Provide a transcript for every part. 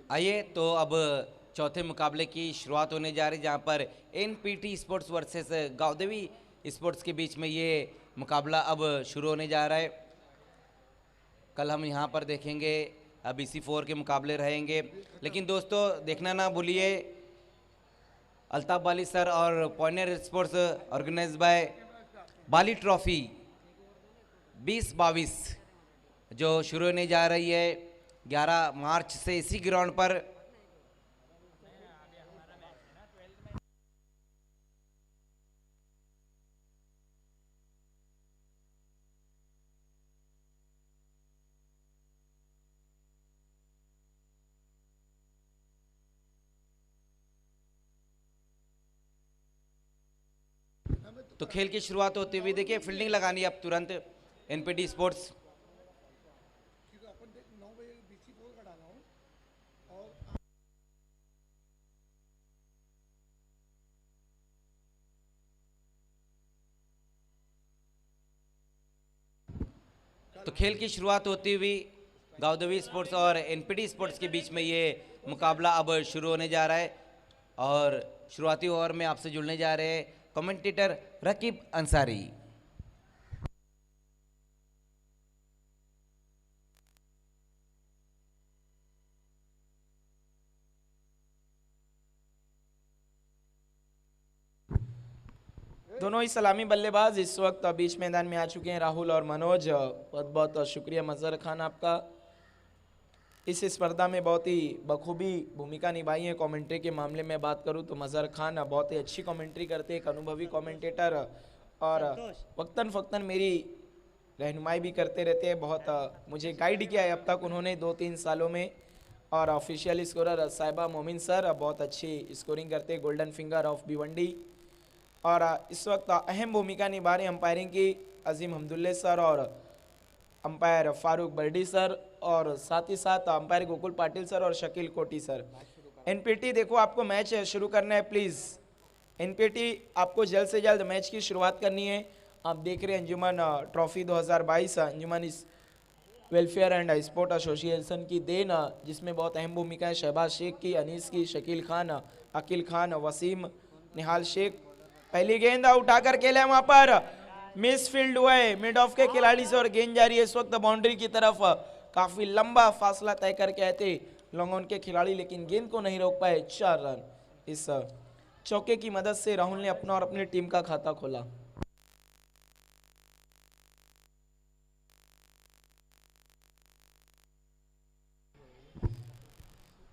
आइए तो अब चौथे मुकाबले की शुरुआत होने जा रही है, जहां पर एनपीटी स्पोर्ट्स वर्सेस गांवदेवी स्पोर्ट्स के बीच में ये मुकाबला अब शुरू होने जा रहा है। कल हम यहां पर देखेंगे BC4 के मुकाबले रहेंगे, लेकिन दोस्तों देखना ना भूलिए अल्ताफ बाली सर और पॉइनर sports organise by Bali trophy 2022 जो शुरू होने जा रही है 11 मार्च से इसी ग्राउंड पर। तो खेल की शुरुआत होते हुए देखिए फील्डिंग लगानी है अब तुरंत एनपीटी स्पोर्ट्स। तो खेल की शुरुआत होती हुई गांवदेवी स्पोर्ट्स और एनपीटी स्पोर्ट्स के बीच में ये मुकाबला अब शुरू होने जा रहा है। और शुरुआती ओवर में आपसे जुड़ने जा रहे हैं कमेंटेटर रकीब अंसारी। दोनों ही सलामी बल्लेबाज इस वक्त बीच मैदान में आ चुके हैं, राहुल और मनोज। बहुत बहुत शुक्रिया मजहर खान आपका, इस स्पर्धा में बहुत ही बखूबी भूमिका निभाई है। कमेंट्री के मामले में बात करूं तो मजहर खान बहुत ही अच्छी कमेंट्री करते हैं, एक अनुभवी कमेंटेटर, और वक्तन फ़क्तन मेरी रहनुमाई भी करते रहते हैं। बहुत मुझे गाइड किया है अब तक उन्होंने 2-3 सालों में। और ऑफिशियल स्कोरर साहिबा मोमिन सर बहुत अच्छी स्कोरिंग करते हैं, गोल्डन फिंगर ऑफ भिवंडी। और इस वक्त अहम भूमिका निभा रहे अंपायरिंग की अजीम हमदुल्ले सर और अंपायर फारूक बर्डी सर, और साथ ही साथ अंपायर गोकुल पाटिल सर और शकील कोटी सर। एनपीटी देखो आपको मैच शुरू करना है, प्लीज़ एनपीटी आपको जल्द से जल्द मैच की शुरुआत करनी है। आप देख रहे हैं अंजुमन ट्रॉफी 2022 अंजुमन इस वेलफेयर एंड स्पोर्ट एसोसिएशन की देन, जिसमें बहुत अहम भूमिका है शहबाज शेख की, अनीस की, शकील खान, अकील खान, वसीम, निहाल शेख। पहली गेंद उठा कर खेले वहां पर, मिस फील्ड हुआ है मिड ऑफ के खिलाड़ी से और गेंद जा रही है इस वक्त बाउंड्री की तरफ। काफी लंबा फासला तय करके आए थे लॉन्ग ऑन के खिलाड़ी, लेकिन गेंद को नहीं रोक पाए। 4 रन इस चौके की मदद से राहुल ने अपना और अपनी टीम का खाता खोला।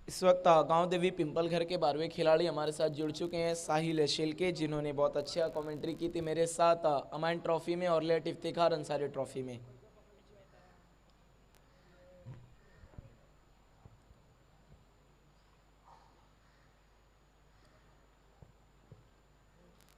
इस वक्त गांव देवी पिंपल घर के 12वें खिलाड़ी हमारे साथ जुड़ चुके हैं, साहिल शेलके, जिन्होंने बहुत अच्छा कमेंट्री की थी मेरे साथ अमान ट्रॉफी में और लेट इफ्तिखार अंसारी ट्रॉफी में।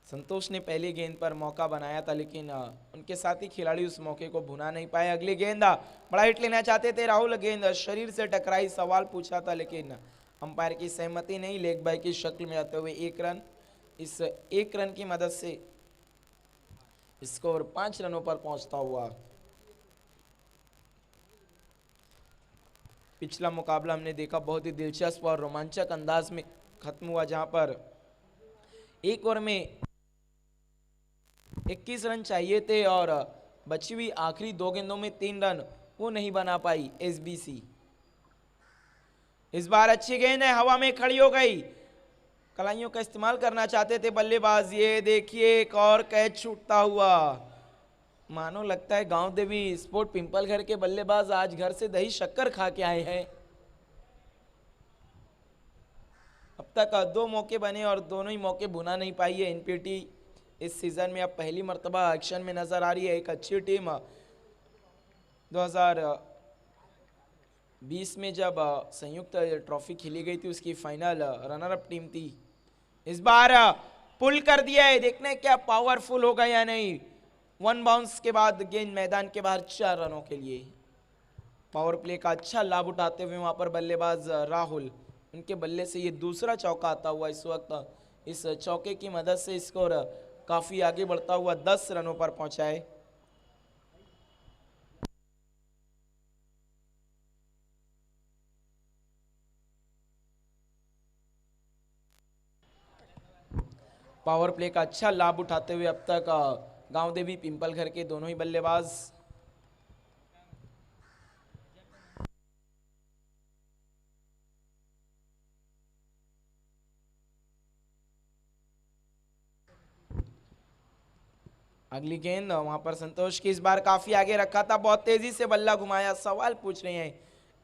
संतोष ने पहली गेंद पर मौका बनाया था, लेकिन उनके साथी खिलाड़ी उस मौके को भुना नहीं पाए। अगली गेंद बड़ा हिट लेना चाहते थे राहुल, गेंद शरीर से टकराई, सवाल पूछा था लेकिन अंपायर की सहमति नहीं। लेग बाय की शक्ल में आते हुए 1 रन, इस 1 रन की मदद से स्कोर 5 रनों पर पहुंचता हुआ। पिछला मुकाबला हमने देखा बहुत ही दिलचस्प और रोमांचक अंदाज में खत्म हुआ, जहां पर 1 ओवर में 21 रन चाहिए थे और बची हुई आखिरी 2 गेंदों में 3 रन वो नहीं बना पाई एसबीसी। इस बार अच्छी गेंद है, हवा में खड़ी हो गई, कलाइयों का इस्तेमाल करना चाहते थे बल्लेबाज। ये देखिए एक और कैच छूटता हुआ, मानो लगता है गांव देवी स्पोर्ट पिंपल घर के बल्लेबाज आज घर से दही शक्कर खा के आए हैं। अब तक 2 मौके बने और दोनों ही मौके भुना नहीं पाई है एनपीटी। इस सीजन में अब पहली मर्तबा एक्शन में नजर आ रही है। एक अच्छी टीम 2020 में जब संयुक्त ट्रॉफी खेली गई थी उसकी फाइनल रनर अप टीम थी। इस बार पुल कर दिया है, देखना है क्या पावरफुल होगा या नहीं। वन बाउंस के बाद गेंद मैदान के बाहर 4 रनों के लिए। पावर प्ले का अच्छा लाभ उठाते हुए वहां पर बल्लेबाज राहुल, उनके बल्ले से ये दूसरा चौका आता हुआ इस वक्त। इस चौके की मदद से स्कोर काफी आगे बढ़ता हुआ 10 रनों पर पहुंचा है। पावर प्ले का अच्छा लाभ उठाते हुए अब तक गांव देवी पिंपल घर के दोनों ही बल्लेबाज अगली गेंद वहां पर संतोष की इस बार काफी आगे रखा था, बहुत तेजी से बल्ला घुमाया। सवाल पूछ रहे हैं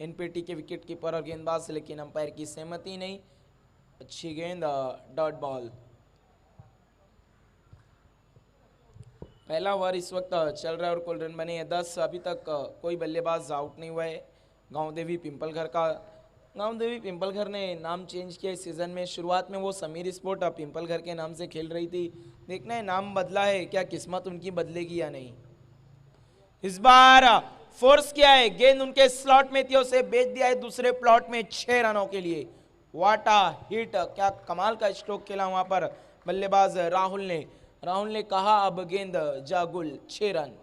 एनपीटी के विकेट कीपर और गेंदबाज, लेकिन अंपायर की सहमति नहीं। अच्छी गेंद, डॉट बॉल। पहला ओवर इस वक्त चल रहा है और कुल रन बने हैं 10। अभी तक कोई बल्लेबाज आउट नहीं हुआ है गांव देवी पिंपल घर का। गांव देवी पिंपल घर ने नाम चेंज किया इस सीजन में। शुरुआत में वो समीर स्पोर्ट पिंपल घर के नाम से खेल रही थी, देखना है नाम बदला है, क्या किस्मत उनकी बदलेगी या नहीं। इस बार फोर्स किया है, गेंद उनके स्लॉट में थी, उसे बेच दिया है दूसरे प्लॉट में 6 रनों के लिए। वाटा हिट, क्या कमाल का स्ट्रोक खेला वहां पर बल्लेबाज राहुल ने। राहुल ने कहा अब गेंद जागुल, 6 रन।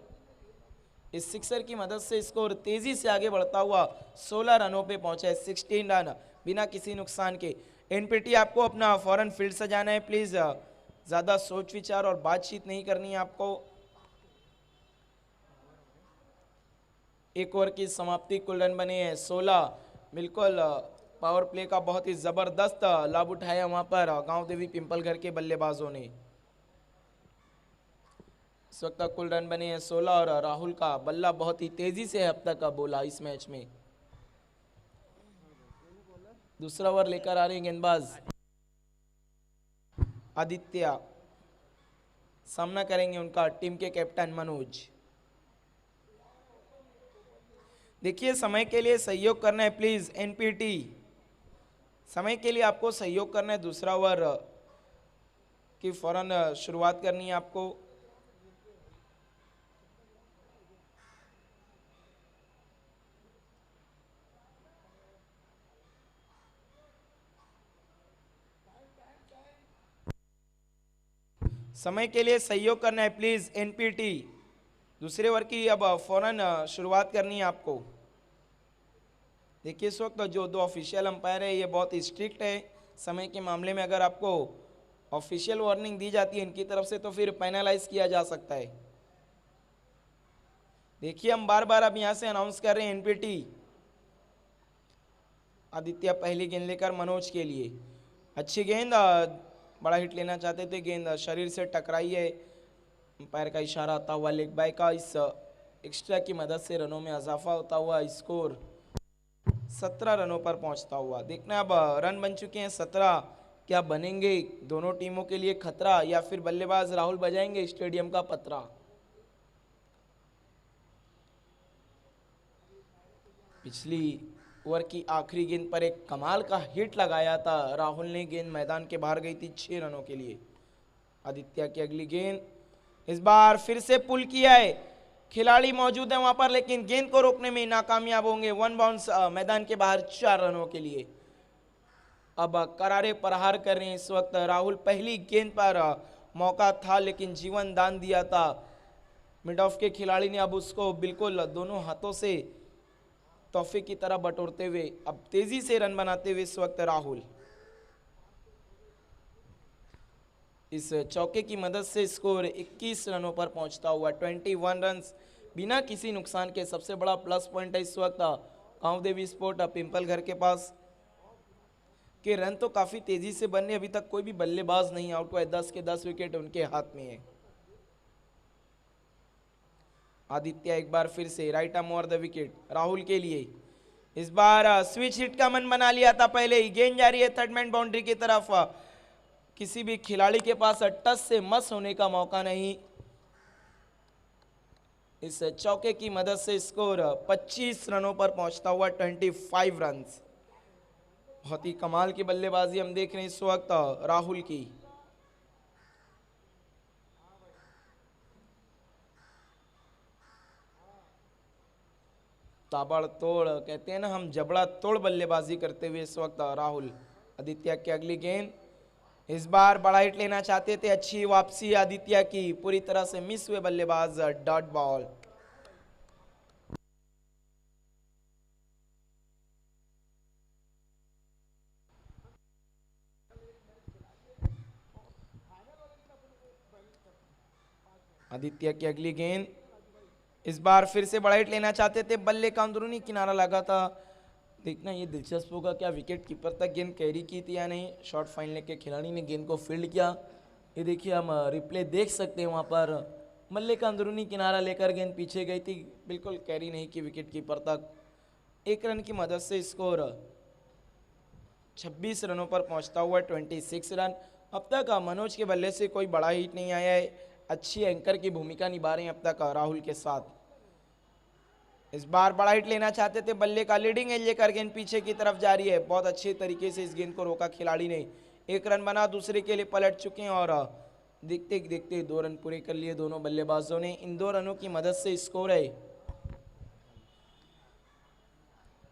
इस सिक्सर की मदद से स्कोर तेजी से आगे बढ़ता हुआ 16 रनों पे पहुंचा है। 16 रन बिना किसी नुकसान के। एनपीटी आपको अपना फौरन फील्ड सजाना है प्लीज, ज्यादा सोच विचार और बातचीत नहीं करनी है आपको। एक ओवर की समाप्ति, कुल रन बने हैं 16। बिल्कुल पावर प्ले का बहुत ही जबरदस्त लाभ उठाया वहां पर गांव देवी पिंपल घर के बल्लेबाजों ने। इस वक्त तक कुल रन बने हैं 16 और राहुल का बल्ला बहुत ही तेजी से अब तक बोला इस मैच में। दूसरा ओवर लेकर आ रहे हैं गेंदबाज आदित्य, सामना करेंगे उनका टीम के कैप्टन मनोज। देखिए समय के लिए सहयोग करना है प्लीज एनपीटी, समय के लिए आपको सहयोग करना है। दूसरा ओवर की फौरन शुरुआत करनी है आपको। समय के लिए सहयोग करना है प्लीज एनपीटी। दूसरे ओवर की अब फौरन शुरुआत करनी है आपको। देखिए इस वक्त जो 2 ऑफिशियल अंपायर है ये बहुत स्ट्रिक्ट है समय के मामले में। अगर आपको ऑफिशियल वार्निंग दी जाती है इनकी तरफ से तो फिर पेनलाइज किया जा सकता है। देखिए हम बार बार अब यहां से अनाउंस कर रहे हैं एनपीटी। आदित्य पहली गेंद लेकर मनोज के लिए, अच्छी गेंद, बड़ा हिट लेना चाहते थे, गेंद शरीर से टकराई है। अंपायर का इशारा आता हुआ लेग बाय का। इस एक्स्ट्रा की मदद से रनों में इजाफा होता हुआ स्कोर 17 रनों पर पहुंचता हुआ। देखना अब रन बन चुके हैं 17, क्या बनेंगे दोनों टीमों के लिए खतरा या फिर बल्लेबाज राहुल बजाएंगे स्टेडियम का पतरा। पिछली ओवर की आखिरी गेंद पर एक कमाल का हिट लगाया था राहुल ने, गेंद मैदान के बाहर गई थी 6 रनों के लिए। आदित्य की अगली गेंद, इस बार फिर से पुल किया है, खिलाड़ी मौजूद है वहां पर लेकिन गेंद को रोकने में नाकामयाब होंगे। 1 बाउंस मैदान के बाहर 4 रनों के लिए। अब करारे प्रहार कर रहे हैं इस वक्त राहुल। पहली गेंद पर मौका था लेकिन जीवन दान दिया था मिड ऑफ के खिलाड़ी ने। अब उसको बिल्कुल दोनों हाथों से तोहफे की तरह बटोरते हुए अब तेजी से रन बनाते हुए इस वक्त राहुल। इस चौके की मदद से स्कोर 21 रनों पर पहुंचता हुआ 21 रन बिना किसी नुकसान के। सबसे बड़ा प्लस पॉइंट है इस वक्त गांव देवी स्पोर्ट पिंपल घर के पास के रन तो काफी तेजी से बनने, अभी तक कोई भी बल्लेबाज नहीं आउट हुआ है। 10 के 10 विकेट उनके हाथ में है। आदित्य एक बार फिर से right arm over the wicket Rahul के लिए। इस बार स्विच हिट का मन बना लिया था पहले ही। गेंद जा रही है थर्ड मैन बाउंड्री की तरफ, किसी भी खिलाड़ी के पास टच से मस होने का मौका नहीं। इस चौके की मदद से स्कोर 25 रनों पर पहुंचता हुआ 25 रन। बहुत ही कमाल की बल्लेबाजी हम देख रहे हैं इस वक्त राहुल की। ताबड़तोड़ कहते हैं ना हम, जबड़ा तोड़ बल्लेबाजी करते हुए इस वक्त राहुल। आदित्य की अगली गेंद, इस बार बड़ा हिट लेना चाहते थे, अच्छी वापसी आदित्य की, पूरी तरह से मिस हुए बल्लेबाज, डॉट बॉल। आदित्य की अगली गेंद, इस बार फिर से बड़ा हिट लेना चाहते थे, बल्ले का अंदरूनी किनारा लगा था। देखना ये दिलचस्प होगा, क्या विकेट कीपर तक गेंद कैरी की थी या नहीं। शॉर्ट फाइनल के खिलाड़ी ने गेंद को फील्ड किया, ये देखिए हम रिप्ले देख सकते हैं। वहाँ पर बल्ले का अंदरूनी किनारा लेकर गेंद पीछे गई थी, बिल्कुल कैरी नहीं की विकेट कीपर तक। 1 रन की मदद से स्कोर 26 रनों पर पहुंचता हुआ 26 रन। अब तक मनोज के बल्ले से कोई बड़ा हिट नहीं आया है, अच्छी एंकर की भूमिका निभा रहे हैं अब तक राहुल के साथ। इस बार बड़ा हिट लेना चाहते थे, बल्ले का लीडिंग एज लेकर गेंद पीछे की तरफ जा रही है, बहुत अच्छे तरीके से इस गेंद को रोका खिलाड़ी ने। 1 रन बना, दूसरे के लिए पलट चुके हैं और देखते देखते 2 रन पूरे कर लिए दोनों बल्लेबाजों ने। इन 2 रनों की मदद से स्कोर है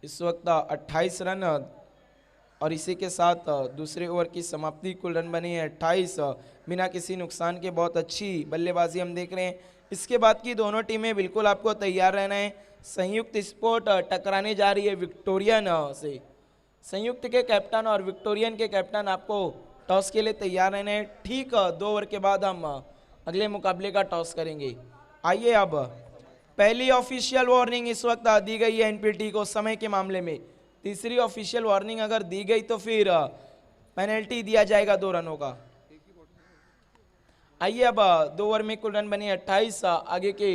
इस वक्त 28 रन और इसी के साथ दूसरे ओवर की समाप्ति। कुल रन बने हैं 28 बिना किसी नुकसान के। बहुत अच्छी बल्लेबाजी हम देख रहे हैं। इसके बाद की दोनों टीमें बिल्कुल आपको तैयार रहना है। संयुक्त स्पोर्ट टकराने जा रही है विक्टोरियन से। संयुक्त के कैप्टन और विक्टोरियन के कैप्टन आपको टॉस के लिए तैयार रहना है। ठीक 2 ओवर के बाद हम अगले मुकाबले का टॉस करेंगे। आइए अब पहली ऑफिशियल वार्निंग इस वक्त दी गई है एनपीटी को समय के मामले में। तीसरी ऑफिशियल वार्निंग अगर दी गई तो फिर पेनल्टी दिया जाएगा 2 रनों का। आइए अब 2 ओवर में कुल रन बने 28। आगे के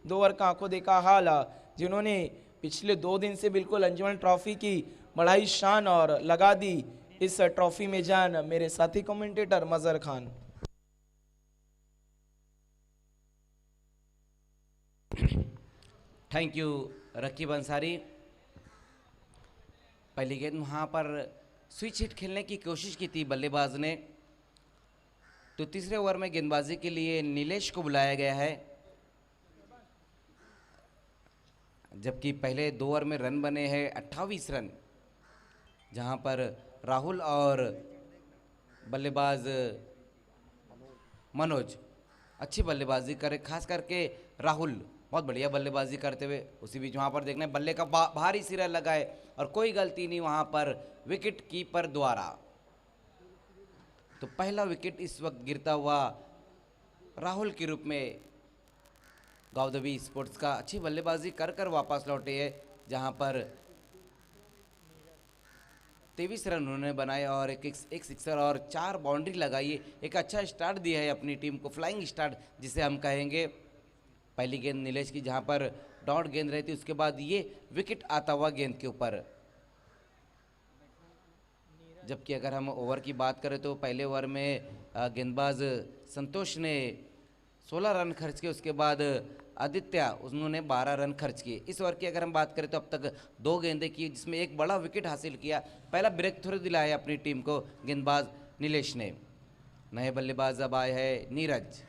2 ओवर का आंखों देखा हाल, जिन्होंने पिछले 2 दिन से बिल्कुल अंजुमन ट्रॉफी की बढ़ाई शान और लगा दी इस ट्रॉफी में जान, मेरे साथी commentator Mazhar Khan. Thank you Raqib Ansari. पहली गेंद वहाँ पर स्विच हिट खेलने की कोशिश की थी बल्लेबाज ने, तो तीसरे ओवर में गेंदबाजी के लिए नीलेश को बुलाया गया है। जबकि पहले 2 ओवर में रन बने हैं 28 रन, जहाँ पर राहुल और बल्लेबाज मनोज अच्छी बल्लेबाजी करे, खास करके राहुल बहुत बढ़िया बल्लेबाजी करते हुए। उसी बीच वहाँ पर देखना है बल्ले का भारी सिरा लगा है और कोई गलती नहीं वहाँ पर विकेट कीपर द्वारा। तो पहला विकेट इस वक्त गिरता हुआ राहुल के रूप में गावदेवी स्पोर्ट्स का अच्छी बल्लेबाजी कर कर वापस लौटे है, जहाँ पर 23 रन उन्होंने बनाए और एक सिक्सर और 4 बाउंड्री लगाई है। एक अच्छा स्टार्ट दिया है अपनी टीम को, फ्लाइंग स्टार्ट जिसे हम कहेंगे। पहली गेंद नीलेश की, जहां पर डॉट गेंद रहती, उसके बाद ये विकेट आता हुआ गेंद के ऊपर। जबकि अगर हम ओवर की बात करें तो पहले ओवर में गेंदबाज संतोष ने 16 रन खर्च किए, उसके बाद आदित्य उन्होंने 12 रन खर्च किए। इस ओवर की अगर हम बात करें तो अब तक 2 गेंदें की, जिसमें एक बड़ा विकेट हासिल किया। पहला ब्रेक थ्रू दिलाया अपनी टीम को गेंदबाज नीलेश ने। नए बल्लेबाज अब आए हैं नीरज।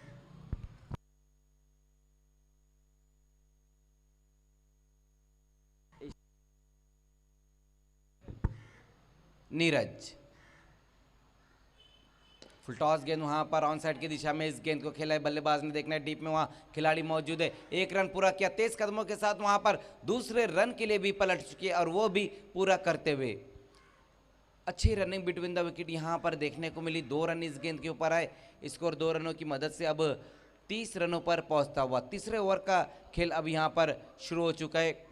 नीरज फुल टॉस गेंद वहां पर ऑन साइड की दिशा में इस गेंद को खेला है बल्लेबाज ने। देखना है डीप में वहां खिलाड़ी मौजूद है। 1 रन पूरा किया, तेज कदमों के साथ वहां पर दूसरे रन के लिए भी पलट चुकी है और वो भी पूरा करते हुए। अच्छी रनिंग बिटवीन द विकेट यहां पर देखने को मिली। 2 रन इस गेंद के ऊपर आए। स्कोर 2 रनों की मदद से अब 30 रनों पर पहुंचता हुआ। तीसरे ओवर का खेल अब यहां पर शुरू हो चुका है।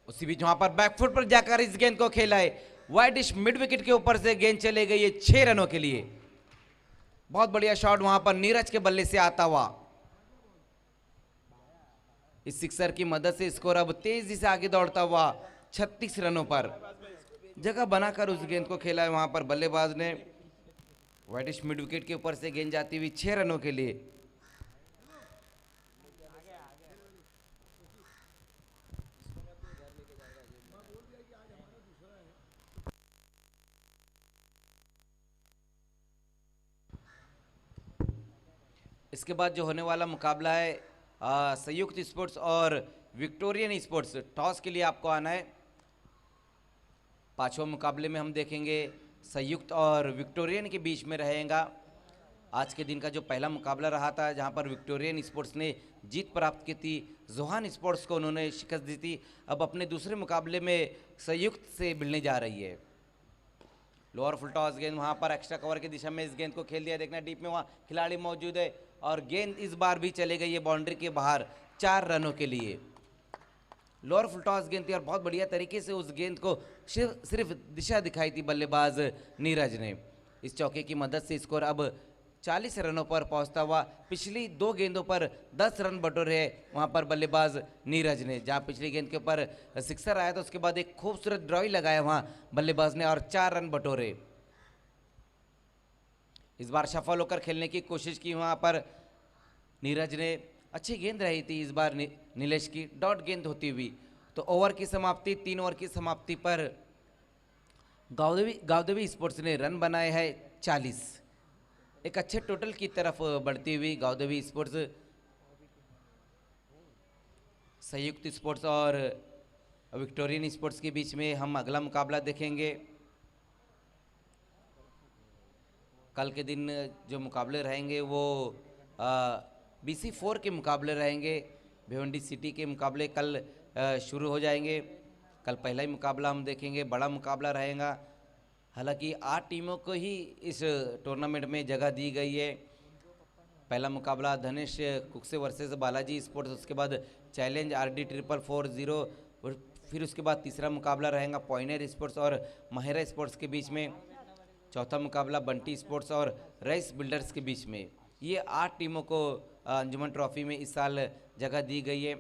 उसी बीच वहां पर बैकफुट पर जाकर इस गेंद को खेला है। वाइडिश मिड विकेट के ऊपर से गेंद चले गई है 6 रनों के लिए। बहुत बढ़िया शॉट वहां पर नीरज के बल्ले से आता हुआ। इस सिक्सर की मदद से स्कोर अब तेजी से आगे दौड़ता हुआ 36 रनों पर। जगह बनाकर उस गेंद को खेला है वहां पर बल्लेबाज ने। वाइडिश मिड विकेट के ऊपर से गेंद जाती हुई 6 रनों के लिए। इसके बाद जो होने वाला मुकाबला है संयुक्त स्पोर्ट्स और विक्टोरियन स्पोर्ट्स, टॉस के लिए आपको आना है। पांचवा मुकाबले में हम देखेंगे संयुक्त और विक्टोरियन के बीच में रहेगा। आज के दिन का जो पहला मुकाबला रहा था, जहां पर विक्टोरियन स्पोर्ट्स ने जीत प्राप्त की थी, जोहान स्पोर्ट्स को उन्होंने शिकस्त दी थी। अब अपने दूसरे मुकाबले में संयुक्त से मिलने जा रही है। लोअर फुल टॉस गेंद वहां पर एक्स्ट्रा कवर की दिशा में इस गेंद को खेल दिया। देखना डीप में वहां खिलाड़ी मौजूद है और गेंद इस बार भी चले गई है बाउंड्री के बाहर 4 रनों के लिए। लोअर फुल टॉस गेंद थी और बहुत बढ़िया तरीके से उस गेंद को सिर्फ दिशा दिखाई थी बल्लेबाज नीरज ने। इस चौके की मदद से स्कोर अब 40 रनों पर पहुंचता हुआ पिछली 2 गेंदों पर 10 रन बटोरे हैं वहां पर बल्लेबाज नीरज ने। जहां पिछली गेंद के ऊपर सिक्सर आया तो उसके बाद एक खूबसूरत ड्रॉई लगाया वहां बल्लेबाज ने और 4 रन बटोरे। इस बार सफल होकर खेलने की कोशिश की वहां पर नीरज ने। अच्छी गेंद रही थी इस बार नीलेश की, डॉट गेंद होती हुई। तो ओवर की समाप्ति 3 ओवर की समाप्ति पर गावदेवी स्पोर्ट्स ने रन बनाए हैं 40। एक अच्छे टोटल की तरफ बढ़ती हुई गावदेवी स्पोर्ट्स। संयुक्त स्पोर्ट्स और विक्टोरियन स्पोर्ट्स के बीच में हम अगला मुकाबला देखेंगे। कल के दिन जो मुकाबले रहेंगे वो BC4 के मुकाबले रहेंगे। भिवंडी सिटी के मुकाबले कल शुरू हो जाएंगे। कल पहला ही मुकाबला हम देखेंगे, बड़ा मुकाबला रहेगा। हालांकि 8 टीमों को ही इस टूर्नामेंट में जगह दी गई है। पहला मुकाबला धनेश कुक्से वर्सेस बालाजी स्पोर्ट्स, उसके बाद चैलेंज RD 440, और फिर उसके बाद तीसरा मुकाबला रहेगा पॉइनर स्पोर्ट्स और माहिरा स्पोर्ट्स के बीच में। चौथा मुकाबला बंटी स्पोर्ट्स और रईस बिल्डर्स के बीच में। ये 8 टीमों को अंजुमन ट्रॉफी में इस साल जगह दी गई है।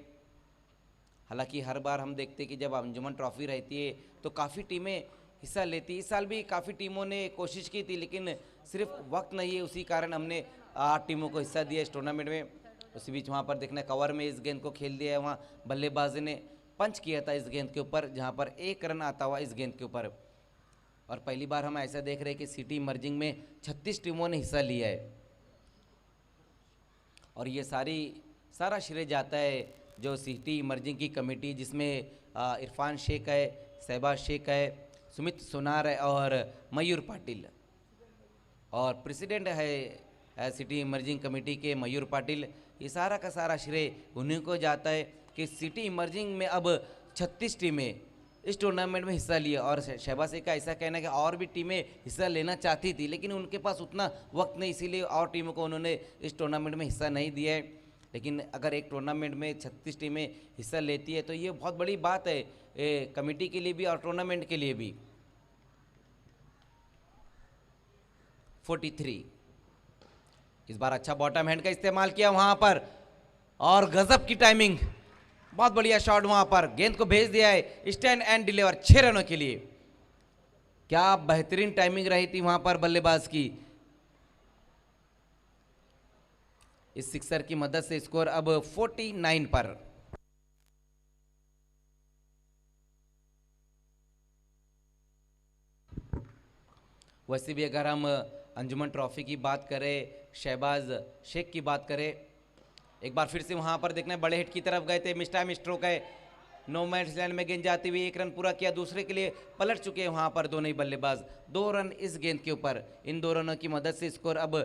हालांकि हर बार हम देखते हैं कि जब अंजुमन ट्रॉफी रहती है तो काफ़ी टीमें हिस्सा लेती। इस साल भी काफ़ी टीमों ने कोशिश की थी, लेकिन सिर्फ वक्त नहीं है, उसी कारण हमने 8 टीमों को हिस्सा दिया इस टूर्नामेंट में। उसी बीच वहाँ पर देखना कवर में इस गेंद को खेल दिया है, वहाँ बल्लेबाज ने पंच किया था इस गेंद के ऊपर, जहाँ पर 1 रन आता हुआ इस गेंद के ऊपर। और पहली बार हम ऐसा देख रहे हैं कि सिटी मर्जिंग में 36 टीमों ने हिस्सा लिया है। और ये सारा श्रेय जाता है जो सिटी मर्जिंग की कमेटी, जिसमें इरफान शेख है, शहबाज शेख है, सुमित सोनार है और मयूर पाटिल। और प्रेसिडेंट है सिटी इमर्जिंग कमेटी के मयूर पाटिल। ये सारा का सारा श्रेय उन्हीं को जाता है कि सिटी इमर्जिंग में अब 36 टीमें इस टूर्नामेंट में हिस्सा लिया। और शहबाज शेख का ऐसा कहना है कि और भी टीमें हिस्सा लेना चाहती थी, लेकिन उनके पास उतना वक्त नहीं, इसीलिए और टीमों को उन्होंने इस टूर्नामेंट में हिस्सा नहीं दिया है। लेकिन अगर एक टूर्नामेंट में 36 टीमें हिस्सा लेती है तो ये बहुत बड़ी बात है कमेटी के लिए भी और टूर्नामेंट के लिए भी। 43 इस बार अच्छा बॉटम हैंड का इस्तेमाल किया वहां पर और गजब की टाइमिंग, बहुत बढ़िया शॉट वहां पर, गेंद को भेज दिया है स्टैंड एंड डिलीवर 6 रनों के लिए। क्या बेहतरीन टाइमिंग रही थी वहां पर बल्लेबाज की। इस सिक्सर की मदद से स्कोर अब 49 पर। वैसे भी अगर हम अंजुमन ट्रॉफी की बात करें, शहबाज शेख की बात करें, एक बार फिर से वहां पर देखना है बड़े हिट की तरफ गए थे, मिस टाइम स्ट्रोक है, नो मैच लैंड में गेंद जाती हुई 1 रन पूरा किया, दूसरे के लिए पलट चुके हैं वहां पर दोनों ही बल्लेबाज। 2 रन इस गेंद के ऊपर, इन 2 रनों की मदद से स्कोर अब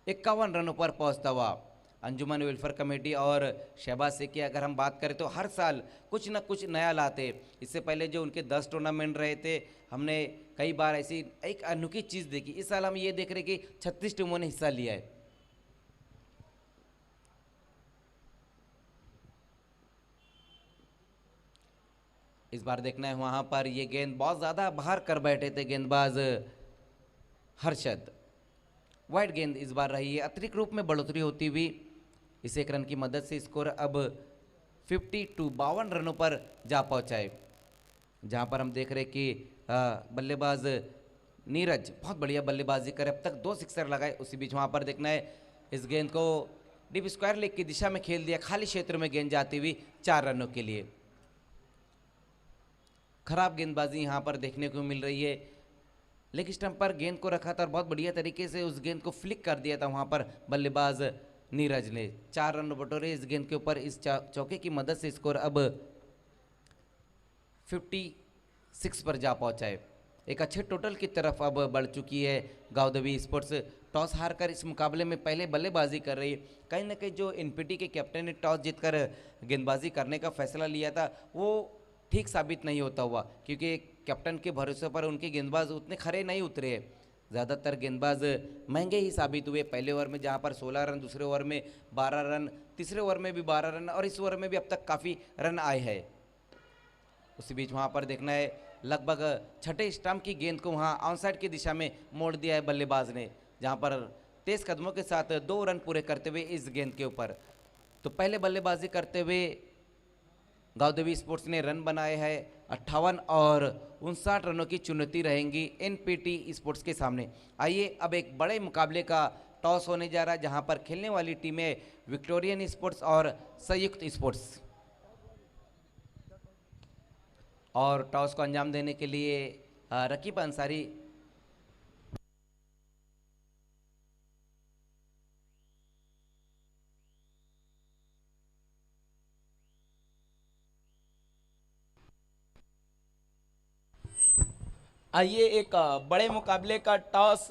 51 रनों पर पहुंचता हुआ। अंजुमन वेलफेयर कमेटी और शहबाज शेख की अगर हम बात करें तो हर साल कुछ न कुछ नया लाते। इससे पहले जो उनके 10 टूर्नामेंट रहे थे, हमने कई बार ऐसी एक अनोखी चीज़ देखी। इस साल हम ये देख रहे कि 36 टीमों ने हिस्सा लिया है। इस बार देखना है वहां पर ये गेंद बहुत ज़्यादा बाहर कर बैठे थे गेंदबाज हर्षद। वाइड गेंद इस बार रही है, अतिरिक्त रूप में बढ़ोतरी होती हुई इस 1 रन की मदद से स्कोर अब 52 रनों पर जा पहुंचा है। जहां पर हम देख रहे कि बल्लेबाज नीरज बहुत बढ़िया बल्लेबाजी करे, अब तक 2 सिक्सर लगाए। उसी बीच वहां पर देखना है इस गेंद को डीप स्क्वायर लेग की दिशा में खेल दिया, खाली क्षेत्र में गेंद जाती हुई 4 रनों के लिए। खराब गेंदबाजी यहां पर देखने को मिल रही है, लेग स्टंप पर गेंद को रखा था और बहुत बढ़िया तरीके से उस गेंद को फ्लिक कर दिया था वहां पर बल्लेबाज नीरज ने। 4 रन बटोरे इस गेंद के ऊपर। इस चौके की मदद से स्कोर अब 56 पर जा पहुंचा है। एक अच्छे टोटल की तरफ अब बढ़ चुकी है गांव स्पोर्ट्स। टॉस हारकर इस मुकाबले में पहले बल्लेबाजी कर रही है। कहीं ना कहीं जो एनपीटी के कैप्टन ने टॉस जीतकर गेंदबाजी करने का फैसला लिया था वो ठीक साबित नहीं होता हुआ, क्योंकि कैप्टन के भरोसे पर उनके गेंदबाज उतने खरे नहीं उतरे हैं। ज़्यादातर गेंदबाज महंगे ही साबित हुए। पहले ओवर में जहां पर 16 रन, दूसरे ओवर में 12 रन, तीसरे ओवर में भी 12 रन और इस ओवर में भी अब तक काफ़ी रन आए हैं। उसी बीच वहां पर देखना है लगभग छठे स्टंप की गेंद को वहां ऑनसाइड की दिशा में मोड़ दिया है बल्लेबाज ने, जहां पर तेज कदमों के साथ 2 रन पूरे करते हुए इस गेंद के ऊपर। तो पहले बल्लेबाजी करते हुए गांव स्पोर्ट्स ने रन बनाए हैं 58 और 59 रनों की चुनौती रहेंगी एनपीटी स्पोर्ट्स के सामने। आइए अब एक बड़े मुकाबले का टॉस होने जा रहा है, जहां पर खेलने वाली टीमें विक्टोरियन स्पोर्ट्स और संयुक्त स्पोर्ट्स। और टॉस को अंजाम देने के लिए रकीब अंसारी आइए एक बड़े मुकाबले का टॉस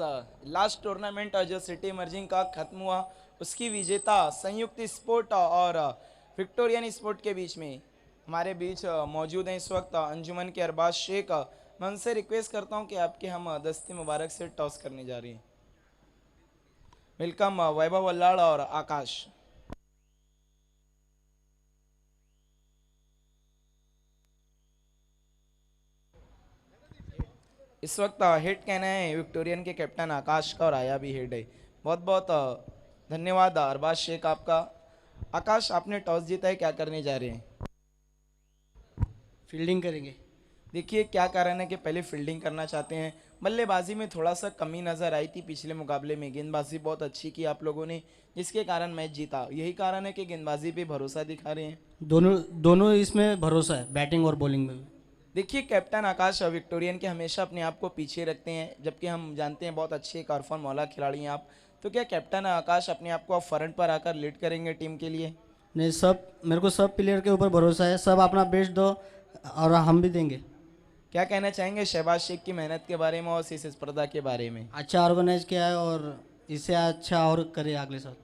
लास्ट टूर्नामेंट जो सिटी मर्जिंग का खत्म हुआ उसकी विजेता संयुक्त स्पोर्ट और विक्टोरियन स्पोर्ट के बीच में हमारे बीच मौजूद हैं इस वक्त अंजुमन के अरबाज शेख। मैं उनसे रिक्वेस्ट करता हूं कि आपके हम दस्ती मुबारक से टॉस करने जा रहे हैं। वेलकम वैभव वल्लाड़ और आकाश। इस वक्त हेड कहना है विक्टोरियन के कैप्टन आकाश का और आया भी हेड है। बहुत बहुत धन्यवाद अरबाज शेख आपका। आकाश, आपने टॉस जीता है, क्या करने जा रहे हैं? फील्डिंग करेंगे। देखिए क्या कारण है कि पहले फील्डिंग करना चाहते हैं। बल्लेबाजी में थोड़ा सा कमी नज़र आई थी पिछले मुकाबले में। गेंदबाजी बहुत अच्छी की आप लोगों ने, जिसके कारण मैच जीता। यही कारण है कि गेंदबाजी पे भरोसा दिखा रहे हैं। दोनों दोनों इसमें भरोसा है, बैटिंग और बॉलिंग में भी। देखिए कैप्टन आकाश विक्टोरियन के हमेशा अपने आप को पीछे रखते हैं, जबकि हम जानते हैं बहुत अच्छे कारफन मौला खिलाड़ी हैं आप। तो क्या कैप्टन आकाश अपने आप को आप फ्रंट पर आकर लीड करेंगे टीम के लिए? नहीं, सब मेरे को सब प्लेयर के ऊपर भरोसा है। सब अपना बेस्ट दो और हम भी देंगे। क्या कहना चाहेंगे शहबाज शेख की मेहनत के बारे में और इस स्पर्धा के बारे में? अच्छा ऑर्गेनाइज किया है और इससे अच्छा और करे अगले साल।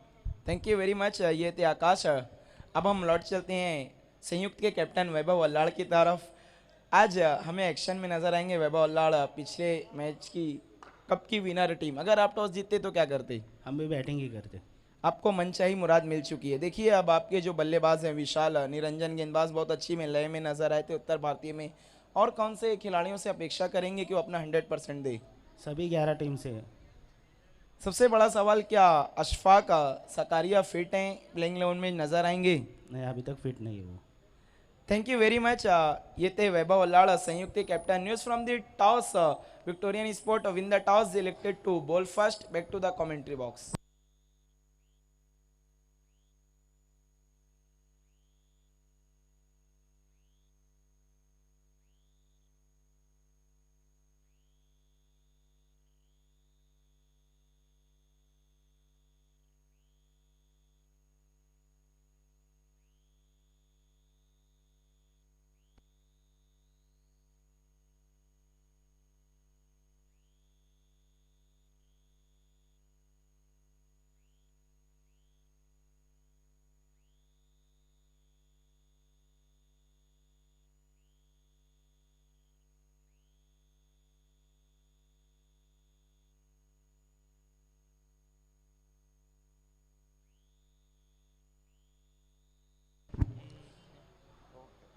Thank you very much. ये थे आकाश। अब हम लौट चलते हैं संयुक्त के कैप्टन वैभव वल्लाड़ की तरफ। आज हमें एक्शन में नजर आएंगे वैभव वल्लाड़, पिछले मैच की कप की विनर टीम। अगर आप टॉस जीतते तो क्या करते? हम भी बैटिंग ही करते। आपको मनचाही मुराद मिल चुकी है। देखिए अब आपके जो बल्लेबाज हैं विशाल, निरंजन गेंदबाज बहुत अच्छी में लय में नजर आए थे उत्तर भारतीय में। और कौन से खिलाड़ियों से अपेक्षा करेंगे कि वो अपना 100% दे? सभी 11 टीम से है। सबसे बड़ा सवाल, क्या अशफाक सकारिया फिट हैं, प्लेइंग 11 में नजर आएंगे? नहीं, अभी तक फिट नहीं है वो। Thank you very much. ये थे वैभव वल्लाड़, संयुक्त captain. News from the toss, Victorian sport win the toss, elected to bowl first. Back to the commentary box.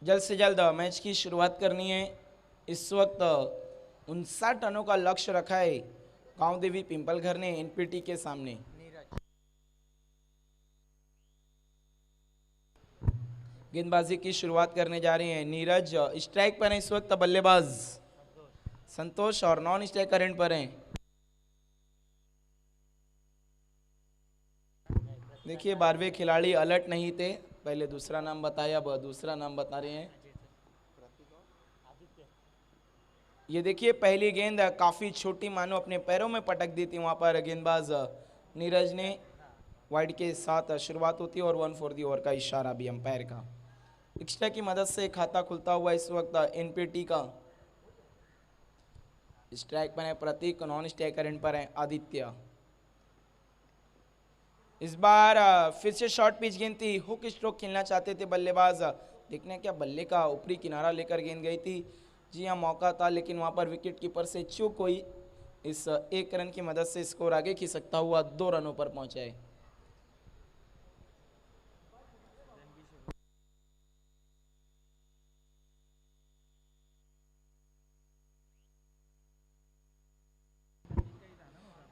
जल्द से जल्द मैच की शुरुआत करनी है। इस वक्त 59 रनों का लक्ष्य रखा है गांव देवी पिंपल घर ने एनपीटी के सामने। गेंदबाजी की शुरुआत करने जा रहे हैं नीरज। स्ट्राइक पर है इस वक्त बल्लेबाज संतोष और नॉन स्ट्राइकर एंड पर हैं। देखिए 12वें खिलाड़ी अलर्ट नहीं थे, पहले दूसरा नाम बताया, अब दूसरा नाम बता रहे हैं। ये देखिए पहली गेंद काफी छोटी मानो अपने पैरों में पटक दी थी, वहां पर गेंदबाज नीरज ने वाइड के साथ शुरुआत होती है और 1 फॉर दी ओवर का इशारा भी अंपायर का। एक्स्ट्रा की मदद से खाता खुलता हुआ इस वक्त एनपीटी का। स्ट्राइक पर है प्रतीक, नॉन स्ट्राइकर एंड पर है आदित्य। इस बार फिर से शॉर्ट पिच गेंद थी, हुक स्ट्रोक खेलना चाहते थे बल्लेबाज। देखने क्या बल्ले का ऊपरी किनारा लेकर गेंद गई थी। जी हाँ, मौका था लेकिन वहां पर विकेट कीपर से चूक हुई। इस एक रन की मदद से स्कोर आगे खिसकता हुआ 2 रनों पर पहुंचा है।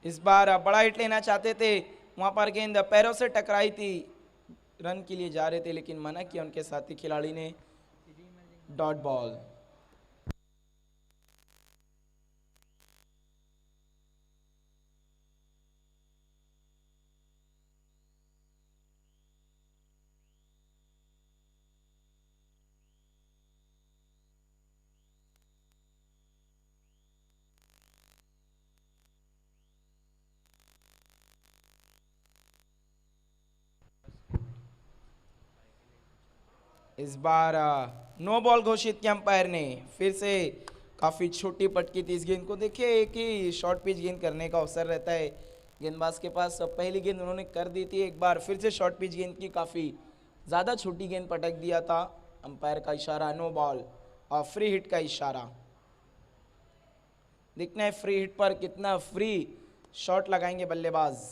इस बार बड़ा हिट लेना चाहते थे, वहां पर गेंद पैरों से टकराई थी, रन के लिए जा रहे थे लेकिन मना किया उनके साथी खिलाड़ी ने। Dot ball. इस बार नो बॉल घोषित किया अंपायर ने। फिर से काफी छोटी पटकी थी इस गेंद को। देखिए एक ही शॉर्ट पिच गेंद करने का अवसर रहता है गेंदबाज के पास। पहली गेंद उन्होंने कर दी थी, एक बार फिर से शॉर्ट पिच गेंद की, काफी ज्यादा छोटी गेंद पटक दिया था। अंपायर का इशारा नो बॉल और फ्री हिट का इशारा। देखना है फ्री हिट पर कितना फ्री शॉट लगाएंगे बल्लेबाज।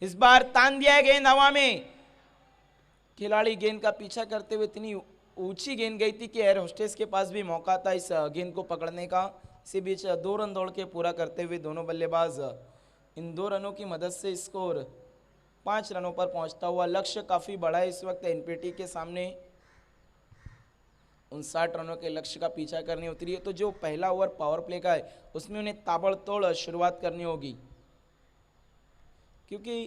इस बार तान दिया है गेंद हवा में, खिलाड़ी गेंद का पीछा करते हुए इतनी ऊंची गेंद गई थी कि एयर होस्टेस के पास भी मौका था इस गेंद को पकड़ने का। इसी बीच 2 रन दौड़ के पूरा करते हुए दोनों बल्लेबाज इन 2 रनों की मदद से स्कोर 5 रनों पर पहुंचता हुआ। लक्ष्य काफी बड़ा है इस वक्त एनपीटी के सामने। 59 रनों के लक्ष्य का पीछा करने उतरी है, तो जो पहला ओवर पावर प्ले का है उसमें उन्हें ताबड़तोड़ शुरुआत करनी होगी, क्योंकि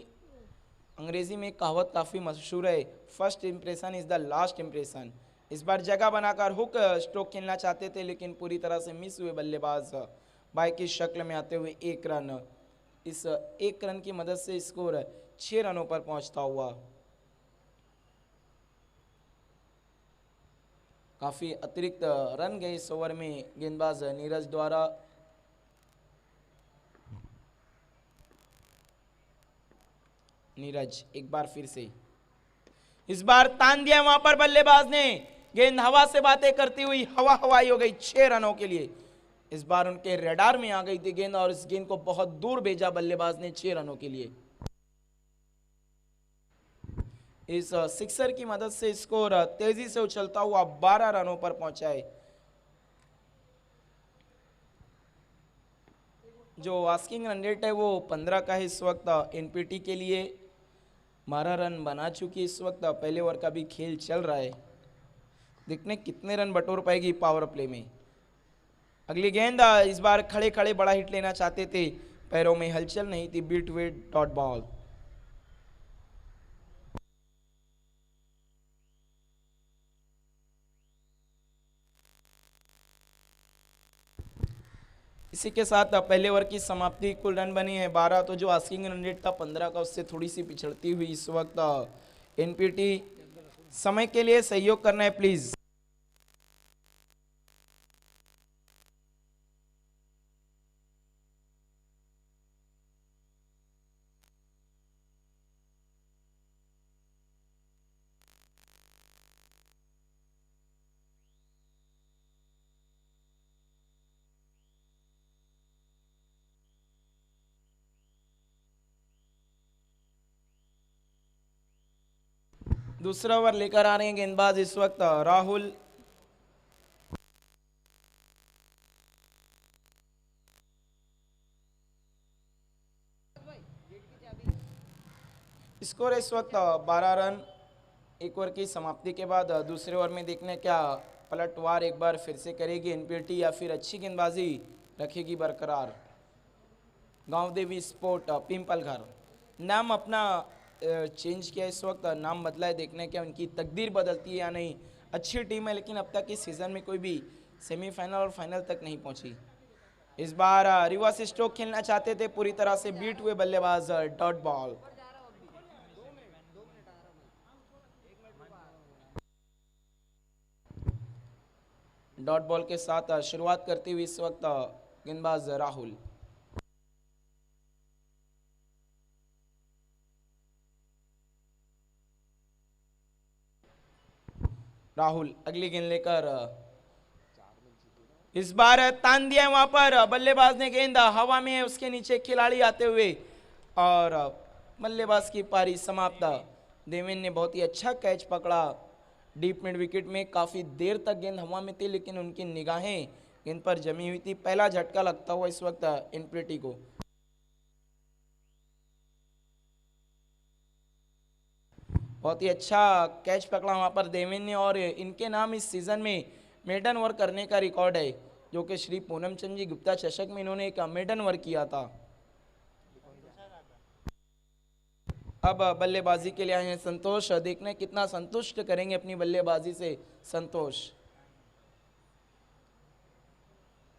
अंग्रेजी में एक कहावत काफ़ी मशहूर है, first impression is the last impression. इस बार जगह बनाकर हुक स्ट्रोक खेलना चाहते थे लेकिन पूरी तरह से मिस हुए बल्लेबाज। बाई की शक्ल में आते हुए 1 रन। इस 1 रन की मदद से स्कोर 6 रनों पर पहुंचता हुआ। काफ़ी अतिरिक्त रन गए इस ओवर में गेंदबाज नीरज द्वारा। नीरज एक बार फिर से, इस बार तान दिया वहां पर बल्लेबाज ने। गेंद हवा से बातें करती हुई हवाई हो गई 6 रनों के लिए। इस बार उनके रडार में आ गई थी गेंद और इस गेंद को बहुत दूर भेजा बल्लेबाज ने 6 रनों के लिए। इस सिक्सर की मदद से स्कोर तेजी से उछलता हुआ 12 रनों पर पहुंचा है। जो आस्किंग रन रेट है वो 15 का है इस वक्त एनपीटी के लिए। 12 रन बना चुकी इस वक्त, पहले ओवर का भी खेल चल रहा है। देखने कितने रन बटोर पाएगी पावर प्ले में। अगली गेंद इस बार खड़े खड़े बड़ा हिट लेना चाहते थे, पैरों में हलचल नहीं थी। बीट वेट डॉट बॉल। इसी के साथ पहले ओवर की समाप्ति। कुल रन बनी है 12, तो जो आस्किंग रन रेट था 15 का उससे थोड़ी सी पिछड़ती हुई इस वक्त एनपीटी। समय के लिए सहयोग करना है प्लीज। दूसरा ओवर लेकर आ रहे हैं गेंदबाज इस वक्त राहुल। स्कोर इस वक्त 12 रन। एक ओवर की समाप्ति के बाद दूसरे ओवर में देखने क्या पलटवार एक बार फिर से करेगी एनपीटी या फिर अच्छी गेंदबाजी रखेगी बरकरार। गांव देवी स्पोर्ट पिंपल घर नाम अपना चेंज किया इस वक्त, नाम बदला है। देखने क्या उनकी तकदीर बदलती है या नहीं। अच्छी टीम है, लेकिन अब तक इस सीज़न में कोई भी सेमीफाइनल और फाइनल तक नहीं पहुंची। इस बार रिवर्स स्ट्रोक खेलना चाहते थे, पूरी तरह से बीट हुए बल्लेबाज डॉट बॉल। डॉट बॉल के साथ शुरुआत करते हुए इस वक्त गेंदबाज राहुल। राहुल अगली गेंद लेकर इस बार तान दिया वहां पर बल्लेबाज ने, गेंद हवा में है, उसके नीचे खिलाड़ी आते हुए और बल्लेबाज की पारी समाप्त। देवेन ने बहुत ही अच्छा कैच पकड़ा डीप मिड विकेट में, काफी देर तक गेंद हवा में थी, लेकिन उनकी निगाहें गेंद पर जमी हुई थी। पहला झटका लगता हुआ इस वक्त इनप्रिटी को। बहुत ही अच्छा कैच पकड़ा वहां पर देवेन ने, और इनके नाम इस सीजन में मेडन ओवर करने का रिकॉर्ड है, जो कि श्री पूनम चंद जी गुप्ता चषक में इन्होंने एक मेडन ओवर किया था। अब बल्लेबाजी के लिए आए हैं संतोष, देखने कितना संतुष्ट करेंगे अपनी बल्लेबाजी से संतोष।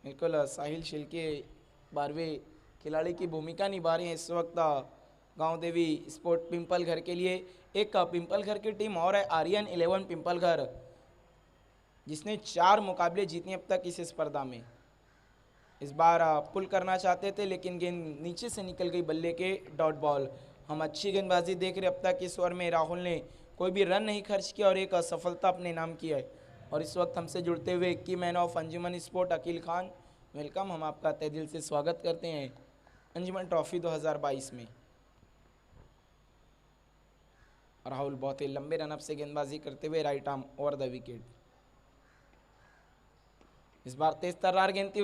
बिल्कुल साहिल शिल्के 12वें खिलाड़ी की भूमिका निभा रहे हैं इस वक्त गांव देवी स्पोर्ट पिंपल घर के लिए। एक पिंपल घर की टीम और है, आर्यन 11 पिंपल घर, जिसने 4 मुकाबले जीते अब तक इस स्पर्धा में। इस बार पुल करना चाहते थे, लेकिन गेंद नीचे से निकल गई बल्ले के, डॉट बॉल। हम अच्छी गेंदबाजी देख रहे अब तक इस ओवर में। राहुल ने कोई भी रन नहीं खर्च किया और एक सफलता अपने नाम की है। और इस वक्त हमसे जुड़ते हुए की man of Anjuman sport Aqeel Khan, welcome, हम आपका तहे दिल से स्वागत करते हैं अंजुमन ट्रॉफी 2022 में। राहुल बहुत ही लंबे रनअप से गेंदबाजी करते हुए right arm over the wicket. इस बार तेज तर्रार गेंद थी,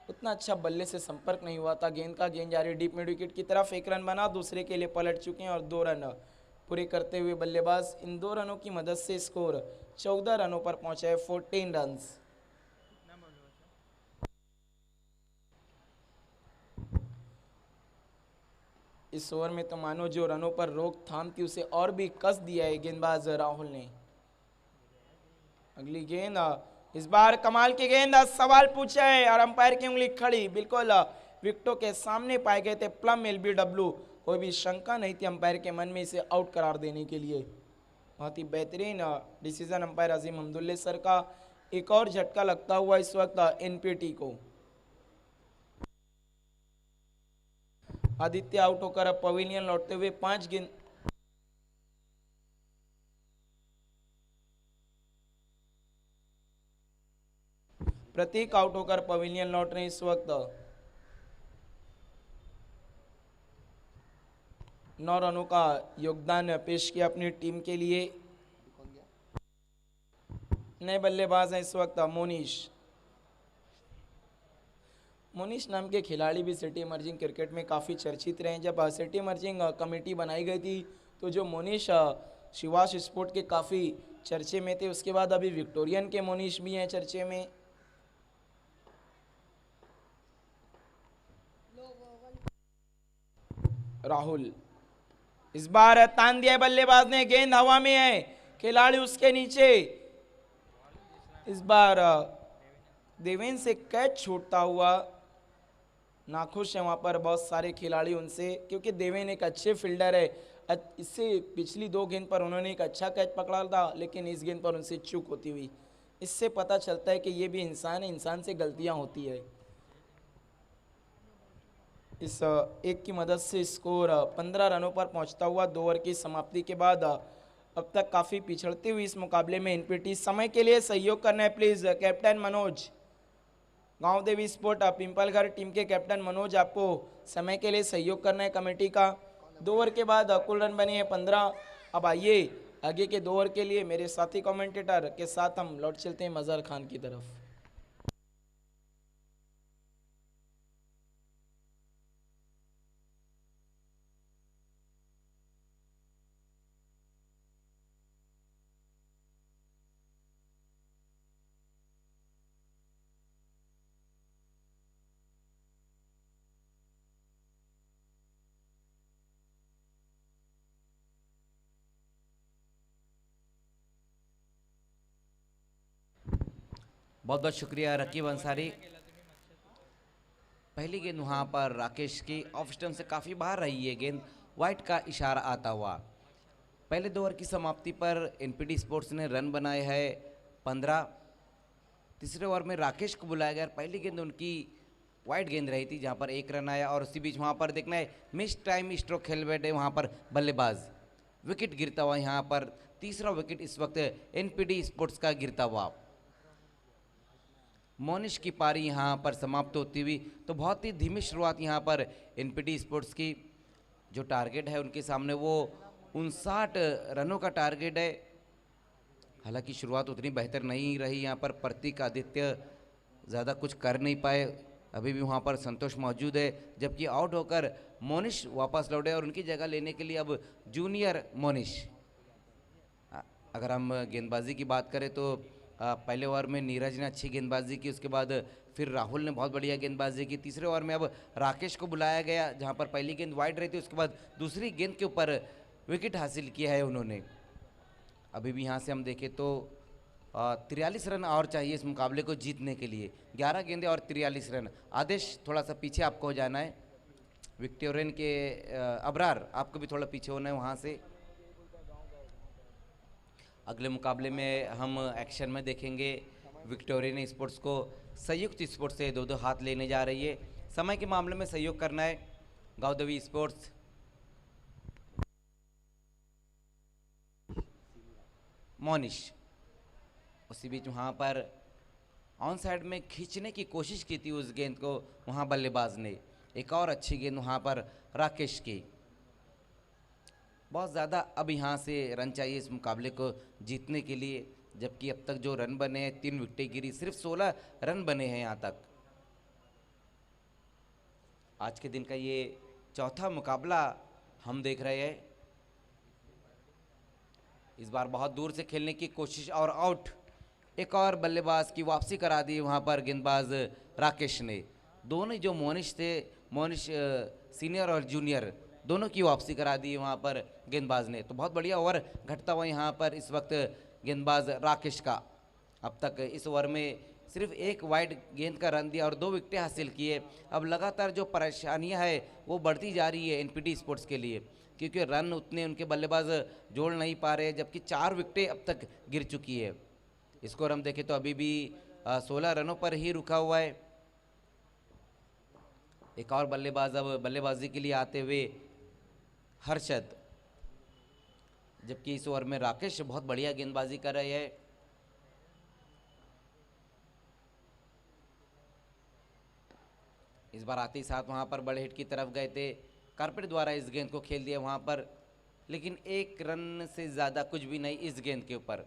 उतना अच्छा बल्ले से संपर्क नहीं हुआ था गेंद का। गेंद जा रही डीप मिड विकेट की तरफ, एक रन बना, दूसरे के लिए पलट चुके हैं और 2 रन पूरे करते हुए बल्लेबाज इन 2 रनों की मदद से स्कोर 14 रनों पर पहुंचा है, 14 रन्स। इस ओवर में तो मानो जो रनों पर रोक थाम थी उसे और भी कस दिया है गेंदबाज राहुल ने। अगली गेंद, इस बार कमाल की गेंद, सवाल पूछा है और अंपायर की उंगली खड़ी, बिल्कुल विकेटों के सामने पाए गए थे प्लम एलबीडब्ल्यू। कोई भी शंका नहीं थी अंपायर के मन में इसे आउट करार देने के लिए। बहुत ही बेहतरीन डिसीजन अंपायर अजीम हमदुल्ले सर का। एक और झटका लगता हुआ इस वक्त एनपीटी को। आदित्य आउट होकर अब पवेलियन लौटते हुए 5 गेंद। प्रतीक आउट होकर पवेलियन लौट रहे इस वक्त। 9 रनों का योगदान पेश किया अपनी टीम के लिए। नए बल्लेबाज हैं इस वक्त मोनिश। मोनिश नाम के खिलाड़ी भी सिटी इमर्जिंग क्रिकेट में काफ़ी चर्चित रहे। जब सिटी इमर्जिंग कमेटी बनाई गई थी तो जो मोनिश शिवाश स्पोर्ट के काफ़ी चर्चे में थे। उसके बाद अभी विक्टोरियन के मोनिश भी हैं चर्चे में। राहुल इस बार तान दिया बल्लेबाज ने, गेंद हवा में है, खिलाड़ी उसके नीचे। इस बार देवेन से कैच छूटता हुआ, नाखुश है वहां पर बहुत सारे खिलाड़ी उनसे, क्योंकि देवेन एक अच्छे फील्डर है। इससे पिछली 2 गेंद पर उन्होंने एक अच्छा कैच पकड़ा था, लेकिन इस गेंद पर उनसे चूक होती हुई। इससे पता चलता है कि ये भी इंसान है, इंसान से गलतियां होती है। इस एक की मदद से स्कोर 15 रनों पर पहुंचता हुआ 2 ओवर की समाप्ति के बाद अब तक काफ़ी पिछड़ती हुई इस मुकाबले में एनपीटी। समय के लिए सहयोग करना है प्लीज़ कैप्टन मनोज, गांव देवी स्पोर्ट पिंपल घर टीम के कैप्टन मनोज, आपको समय के लिए सहयोग करना है कमेटी का। 2 ओवर के बाद कुल रन बने हैं 15। अब आइए आगे के 2 ओवर के लिए मेरे साथी कमेंटेटर के साथ हम लौट चलते हैं मजहर खान की तरफ। बहुत बहुत शुक्रिया रकीब अंसारी। पहली गेंद वहाँ पर राकेश की ऑफ स्टंप से काफ़ी बाहर रही है गेंद, वाइट का इशारा आता हुआ। पहले 2 ओवर की समाप्ति पर एनपीटी स्पोर्ट्स ने रन बनाए हैं 15। तीसरे ओवर में राकेश को बुलाया गया। पहली गेंद उनकी वाइट गेंद रही थी जहाँ पर 1 रन आया, और उसी बीच वहाँ पर देखना है मिस टाइम स्ट्रोक खेल बैठे वहाँ पर बल्लेबाज, विकेट गिरता हुआ यहाँ पर तीसरा विकेट इस वक्त एनपीटी स्पोर्ट्स का गिरता हुआ। मोनिश की पारी यहाँ पर समाप्त होती हुई, तो बहुत ही धीमी शुरुआत यहाँ पर एनपीटी स्पोर्ट्स की। जो टारगेट है उनके सामने वो 59 रनों का टारगेट है। हालांकि शुरुआत उतनी बेहतर नहीं रही यहाँ पर, प्रतीक आदित्य ज़्यादा कुछ कर नहीं पाए, अभी भी वहाँ पर संतोष मौजूद है, जबकि आउट होकर मोनिश वापस लौटे और उनकी जगह लेने के लिए अब जूनियर मोनिश। अगर हम गेंदबाजी की बात करें तो पहले ओवर में नीरज ने अच्छी गेंदबाजी की, उसके बाद फिर राहुल ने बहुत बढ़िया गेंदबाजी की। तीसरे ओवर में अब राकेश को बुलाया गया जहां पर पहली गेंद वाइड रही थी, उसके बाद दूसरी गेंद के ऊपर विकेट हासिल किया है उन्होंने। अभी भी यहां से हम देखें तो 43 रन और चाहिए इस मुकाबले को जीतने के लिए। 11 गेंदें और 43 रन। आदेश थोड़ा सा पीछे आपको हो जाना है, विक्टोरियन के अबरार आपको भी थोड़ा पीछे होना है वहाँ से। अगले मुकाबले में हम एक्शन में देखेंगे विक्टोरियन स्पोर्ट्स को संयुक्त स्पोर्ट्स से 2-2 हाथ लेने जा रही है। समय के मामले में सहयोग करना है गावदेवी स्पोर्ट्स। मोनिश उसी बीच वहाँ पर ऑन साइड में खींचने की कोशिश की थी उस गेंद को वहाँ बल्लेबाज ने। एक और अच्छी गेंद वहाँ पर राकेश की। बहुत ज़्यादा अब यहाँ से रन चाहिए इस मुकाबले को जीतने के लिए, जबकि अब तक जो रन बने हैं 3 विकेटें गिरी, सिर्फ 16 रन बने हैं यहाँ तक। आज के दिन का ये चौथा मुकाबला हम देख रहे हैं। इस बार बहुत दूर से खेलने की कोशिश और आउट। एक और बल्लेबाज की वापसी करा दी वहाँ पर गेंदबाज राकेश ने। दोनों जो मोनिश थे, मोनिश सीनियर और जूनियर, दोनों की वापसी करा दी वहाँ पर गेंदबाज ने। तो बहुत बढ़िया ओवर घटता हुआ यहाँ पर इस वक्त गेंदबाज राकेश का। अब तक इस ओवर में सिर्फ 1 वाइड गेंद का रन दिया और 2 विकेटें हासिल किए। अब लगातार जो परेशानियाँ है वो बढ़ती जा रही है एनपीटी स्पोर्ट्स के लिए, क्योंकि रन उतने उनके बल्लेबाज जोड़ नहीं पा रहे, जबकि 4 विकेटें अब तक गिर चुकी है। स्कोर हम देखें तो अभी भी 16 रनों पर ही रुका हुआ है। एक और बल्लेबाज अब बल्लेबाजी के लिए आते हुए हर्षद, जबकि इस ओवर में राकेश बहुत बढ़िया गेंदबाजी कर रहे हैं। इस बार आते ही साथ वहां पर बड़े हिट की तरफ गए थे, कारपेट द्वारा इस गेंद को खेल दिया वहां पर, लेकिन 1 रन से ज़्यादा कुछ भी नहीं इस गेंद के ऊपर।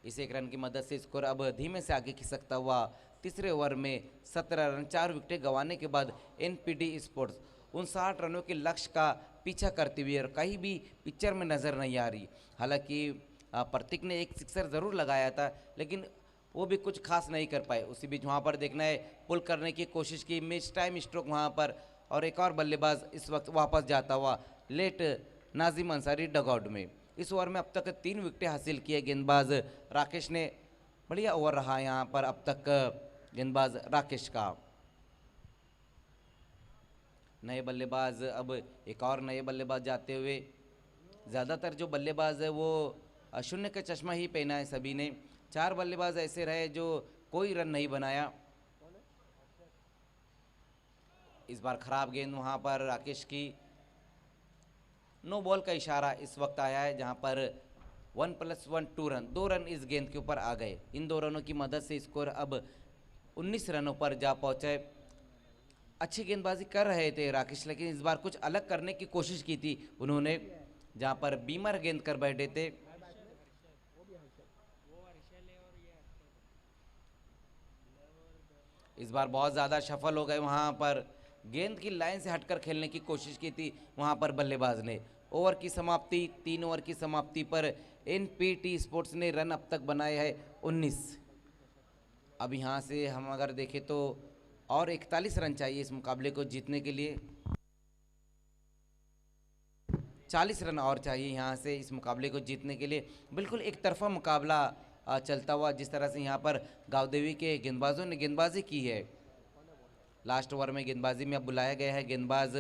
इस 1 रन की मदद से स्कोर अब धीमे से आगे खिसकता हुआ तीसरे ओवर में 17 रन 4 विकेटें गंवाने के बाद एनपीटी स्पोर्ट्स 59 रनों के लक्ष्य का पीछा करती हुई और कहीं भी पिक्चर में नज़र नहीं आ रही। हालांकि प्रतीक ने एक सिक्सर ज़रूर लगाया था, लेकिन वो भी कुछ खास नहीं कर पाए। उसी बीच वहाँ पर देखना है पुल करने की कोशिश की, मिस टाइम स्ट्रोक वहाँ पर, और एक और बल्लेबाज इस वक्त वापस जाता हुआ लेट नाजिम अंसारी डगआउट में। इस ओवर में अब तक 3 विकेटें हासिल किए गेंदबाज राकेश ने। बढ़िया ओवर रहा यहाँ पर अब तक गेंदबाज राकेश का। नए बल्लेबाज, अब एक और नए बल्लेबाज जाते हुए। ज़्यादातर जो बल्लेबाज है वो शून्य का चश्मा ही पहना है सभी ने। 4 बल्लेबाज ऐसे रहे जो कोई रन नहीं बनाया। इस बार खराब गेंद वहां पर राकेश की। नो बॉल का इशारा इस वक्त आया है, जहां पर 1+1 2 रन, 2 रन इस गेंद के ऊपर आ गए। इन 2 रनों की मदद से स्कोर अब 19 रनों पर जा पहुंचे। अच्छी गेंदबाजी कर रहे थे राकेश, लेकिन इस बार कुछ अलग करने की कोशिश की थी उन्होंने, जहां पर बीमर गेंद कर बैठे थे। इस बार बहुत ज़्यादा सफल हो गए, वहां पर गेंद की लाइन से हटकर खेलने की कोशिश की थी वहां पर बल्लेबाज ने। ओवर की समाप्ति, 3 ओवर की समाप्ति पर एनपीटी स्पोर्ट्स ने रन अब तक बनाए हैं 19। अब यहाँ से हम अगर देखें तो और 41 रन चाहिए इस मुकाबले को जीतने के लिए। 40 रन और चाहिए यहाँ से इस मुकाबले को जीतने के लिए। बिल्कुल एक तरफा मुकाबला चलता हुआ। जिस तरह से यहाँ पर गांवदेवी के गेंदबाजों ने गेंदबाजी की है, लास्ट ओवर में गेंदबाजी में अब बुलाया गया है गेंदबाज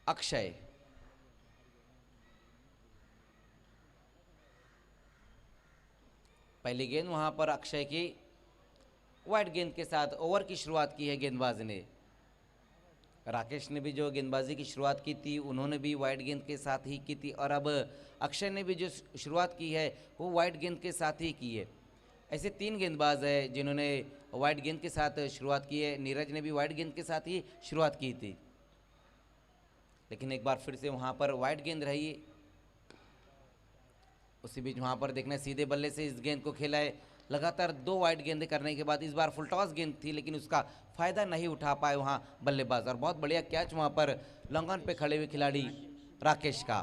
अक्षय। पहली गेंद वहां पर अक्षय की वाइड गेंद के साथ ओवर की शुरुआत की है गेंदबाज ने। राकेश ने भी जो गेंदबाजी की शुरुआत की थी उन्होंने भी वाइड गेंद के साथ ही की थी, और अब अक्षय ने भी जो शुरुआत की है वो वाइड गेंद के साथ ही की है। ऐसे 3 गेंदबाज है जिन्होंने वाइड गेंद के साथ शुरुआत की है। नीरज ने भी वाइड गेंद के साथ ही शुरुआत की थी, लेकिन एक बार फिर से वहाँ पर वाइड गेंद रही। उसी बीच वहाँ पर देखना सीधे बल्ले से इस गेंद को खेला है। लगातार 2 वाइड गेंदें करने के बाद इस बार फुल टॉस गेंद थी, लेकिन उसका फ़ायदा नहीं उठा पाए वहाँ बल्लेबाज, और बहुत बढ़िया कैच वहाँ पर लॉन्ग ऑन पे खड़े हुए खिलाड़ी राकेश का।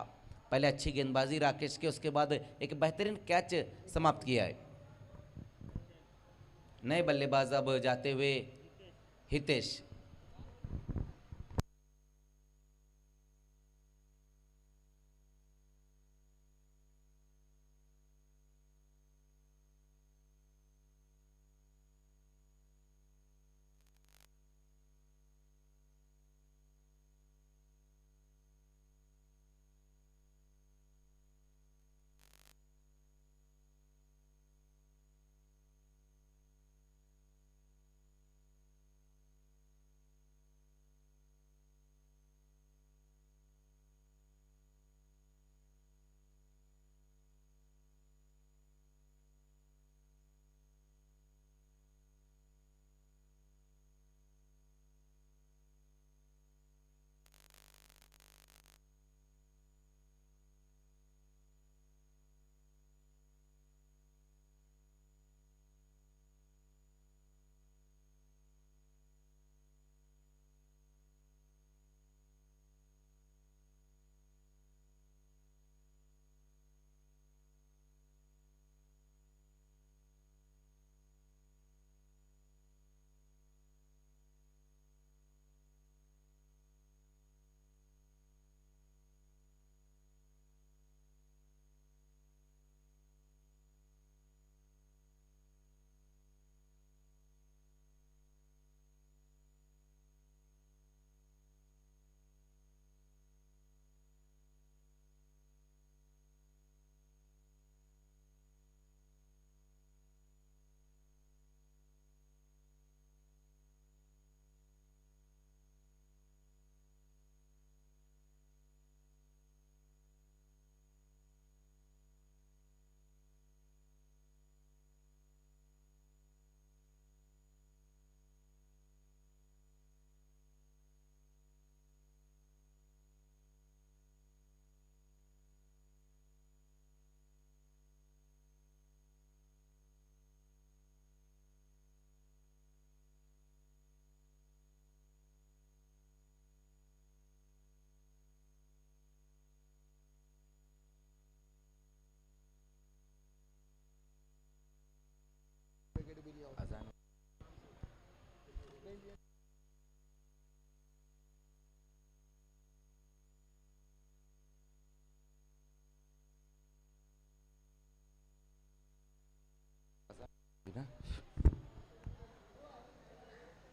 पहले अच्छी गेंदबाजी राकेश के, उसके बाद एक बेहतरीन कैच समाप्त किया है। नए बल्लेबाज अब जाते हुए हितेश।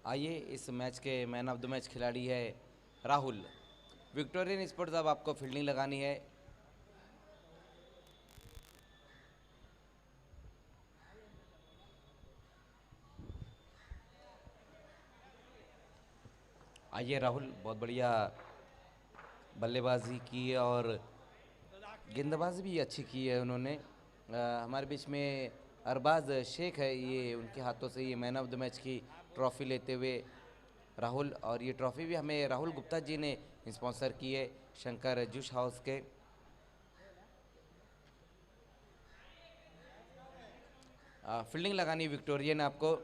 आइए, इस मैच के मैन ऑफ द मैच खिलाड़ी है राहुल। विक्टोरियन स्पोर्ट्स अब आपको फील्डिंग लगानी है। आइए राहुल, बहुत बढ़िया बल्लेबाजी की है और गेंदबाजी भी अच्छी की है उन्होंने। हमारे बीच में अरबाज शेख है, ये उनके हाथों से ये मैन ऑफ द मैच की ट्रॉफी लेते हुए राहुल, और ये ट्रॉफी भी हमें राहुल गुप्ता जी ने स्पॉन्सर की है शंकर जूस हाउस के। फील्डिंग लगानी विक्टोरियन आपको।